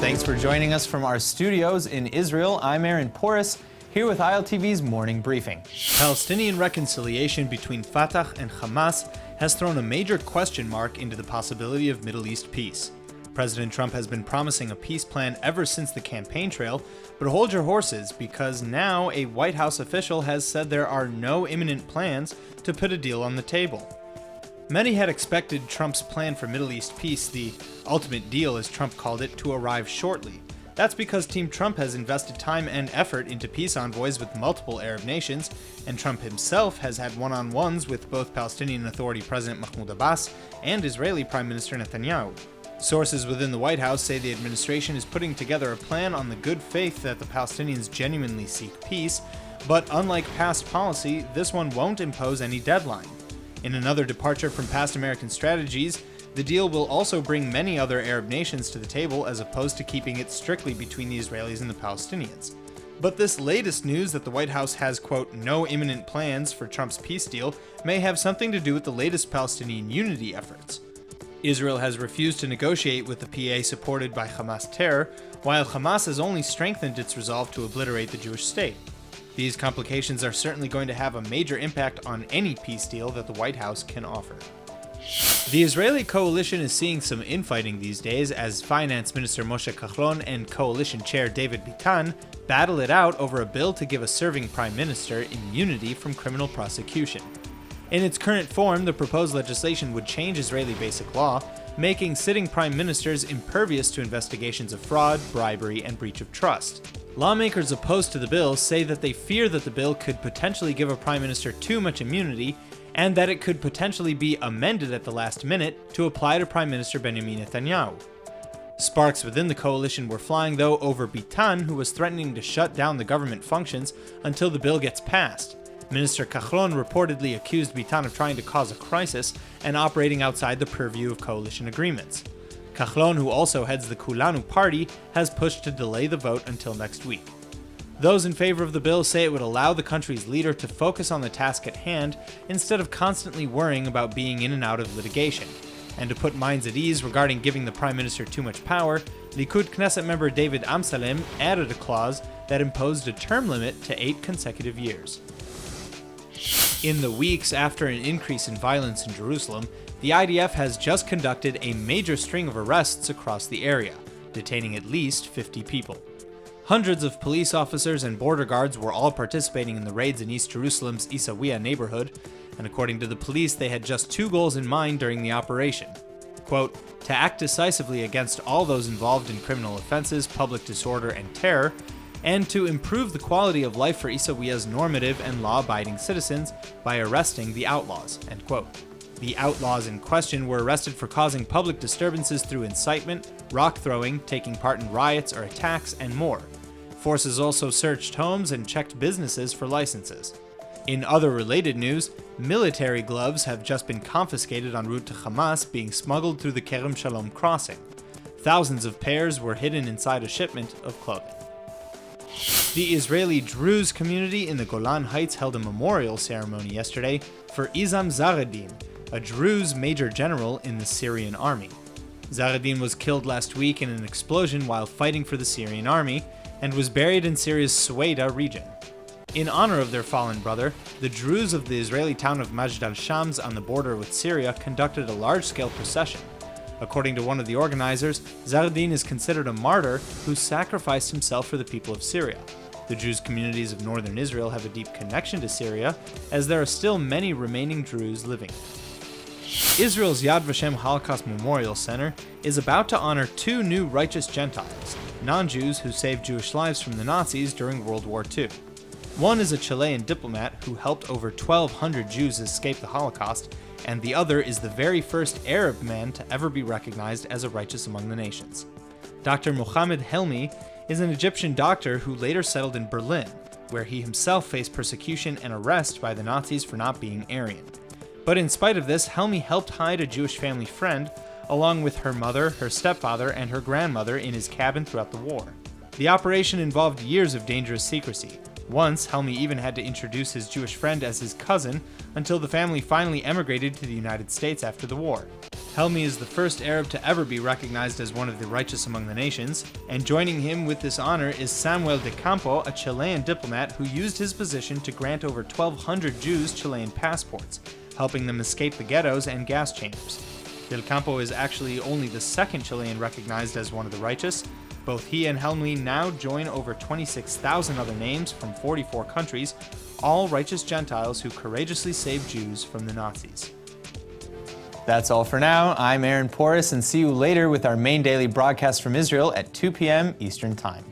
Thanks for joining us from our studios in Israel. I'm Aaron Porras, here with ILTV's Morning Briefing. Palestinian reconciliation between Fatah and Hamas has thrown a major question mark into the possibility of Middle East peace. President Trump has been promising a peace plan ever since the campaign trail, but hold your horses because now a White House official has said there are no imminent plans to put a deal on the table. Many had expected Trump's plan for Middle East peace, the ultimate deal as Trump called it, to arrive shortly. That's because Team Trump has invested time and effort into peace envoys with multiple Arab nations, and Trump himself has had one-on-ones with both Palestinian Authority President Mahmoud Abbas and Israeli Prime Minister Netanyahu. Sources within the White House say the administration is putting together a plan on the good faith that the Palestinians genuinely seek peace, but unlike past policy, this one won't impose any deadline. In another departure from past American strategies, the deal will also bring many other Arab nations to the table as opposed to keeping it strictly between the Israelis and the Palestinians. But this latest news that the White House has, quote, no imminent plans for Trump's peace deal may have something to do with the latest Palestinian unity efforts. Israel has refused to negotiate with the PA supported by Hamas terror, while Hamas has only strengthened its resolve to obliterate the Jewish state. These complications are certainly going to have a major impact on any peace deal that the White House can offer. The Israeli coalition is seeing some infighting these days as Finance Minister Moshe Kahlon and Coalition Chair David Bitan battle it out over a bill to give a serving prime minister immunity from criminal prosecution. In its current form, the proposed legislation would change Israeli basic law, making sitting prime ministers impervious to investigations of fraud, bribery, and breach of trust. Lawmakers opposed to the bill say that they fear that the bill could potentially give a prime minister too much immunity and that it could potentially be amended at the last minute to apply to Prime Minister Benjamin Netanyahu. Sparks within the coalition were flying, though, over Bitan, who was threatening to shut down the government functions until the bill gets passed. Minister Kahlon reportedly accused Bitan of trying to cause a crisis and operating outside the purview of coalition agreements. Kahlon, who also heads the Kulanu party, has pushed to delay the vote until next week. Those in favor of the bill say it would allow the country's leader to focus on the task at hand instead of constantly worrying about being in and out of litigation. And to put minds at ease regarding giving the prime minister too much power, Likud Knesset member David Amsalem added a clause that imposed a term limit to 8 consecutive years. In the weeks after an increase in violence in Jerusalem, the IDF has just conducted a major string of arrests across the area, detaining at least 50 people. Hundreds of police officers and border guards were all participating in the raids in East Jerusalem's Isawiya neighborhood, and according to the police, they had just 2 goals in mind during the operation. Quote, to act decisively against all those involved in criminal offenses, public disorder, and terror, and to improve the quality of life for Isawiya's normative and law-abiding citizens by arresting the outlaws, end quote. The outlaws in question were arrested for causing public disturbances through incitement, rock throwing, taking part in riots or attacks, and more. Forces also searched homes and checked businesses for licenses. In other related news, military gloves have just been confiscated en route to Hamas being smuggled through the Kerem Shalom crossing. Thousands of pairs were hidden inside a shipment of clothing. The Israeli Druze community in the Golan Heights held a memorial ceremony yesterday for Izam Zaradin, a Druze major general in the Syrian army. Zaradin was killed last week in an explosion while fighting for the Syrian army and was buried in Syria's Suwaida region. In honor of their fallen brother, the Druze of the Israeli town of Majd al-Shams on the border with Syria conducted a large-scale procession. According to one of the organizers, Zaradin is considered a martyr who sacrificed himself for the people of Syria. The Druze communities of northern Israel have a deep connection to Syria, as there are still many remaining Druze living. Israel's Yad Vashem Holocaust Memorial Center is about to honor 2 new righteous Gentiles, non-Jews who saved Jewish lives from the Nazis during World War II. One is a Chilean diplomat who helped over 1,200 Jews escape the Holocaust, and the other is the very first Arab man to ever be recognized as a righteous among the nations. Dr. Mohammed Helmi is an Egyptian doctor who later settled in Berlin, where he himself faced persecution and arrest by the Nazis for not being Aryan. But in spite of this, Helmi helped hide a Jewish family friend, along with her mother, her stepfather, and her grandmother in his cabin throughout the war. The operation involved years of dangerous secrecy. Once, Helmi even had to introduce his Jewish friend as his cousin until the family finally emigrated to the United States after the war. Helmy is the first Arab to ever be recognized as one of the righteous among the nations, and joining him with this honor is Samuel de Campo, a Chilean diplomat who used his position to grant over 1,200 Jews Chilean passports, helping them escape the ghettos and gas chambers. Del Campo is actually only the second Chilean recognized as one of the righteous. Both he and Helmy now join over 26,000 other names from 44 countries, all righteous Gentiles who courageously saved Jews from the Nazis. That's all for now. I'm Aaron Porras, and see you later with our main daily broadcast from Israel at 2 p.m. Eastern Time.